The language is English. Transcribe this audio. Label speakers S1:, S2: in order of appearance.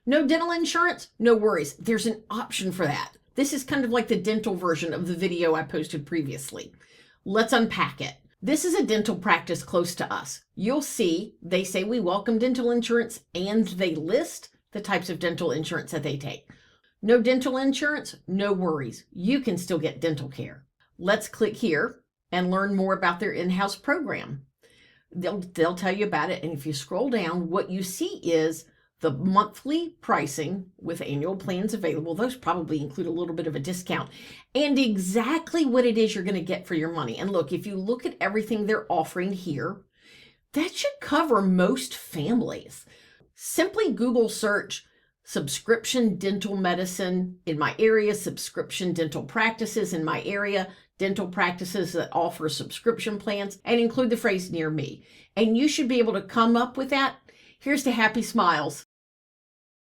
S1: No dental insurance? No worries. There's an option for that. This is kind of like the dental version of the video I posted previously. Let's unpack it. This is a dental practice close to us. You'll see they say we welcome dental insurance and they list the types of dental insurance that they take. No dental insurance? No worries. You can still get dental care. Let's click here and learn more about their in-house program. They'll tell you about it. And if you scroll down, what you see is the monthly pricing with annual plans available. Those probably include a little bit of a discount and exactly what it is you're going to get for your money. And look, if you look at everything they're offering here, that should cover most families. Simply Google search subscription dental medicine in my area, subscription dental practices in my area, dental practices that offer subscription plans, and include the phrase near me. And you should be able to come up with that. Here's to happy smiles.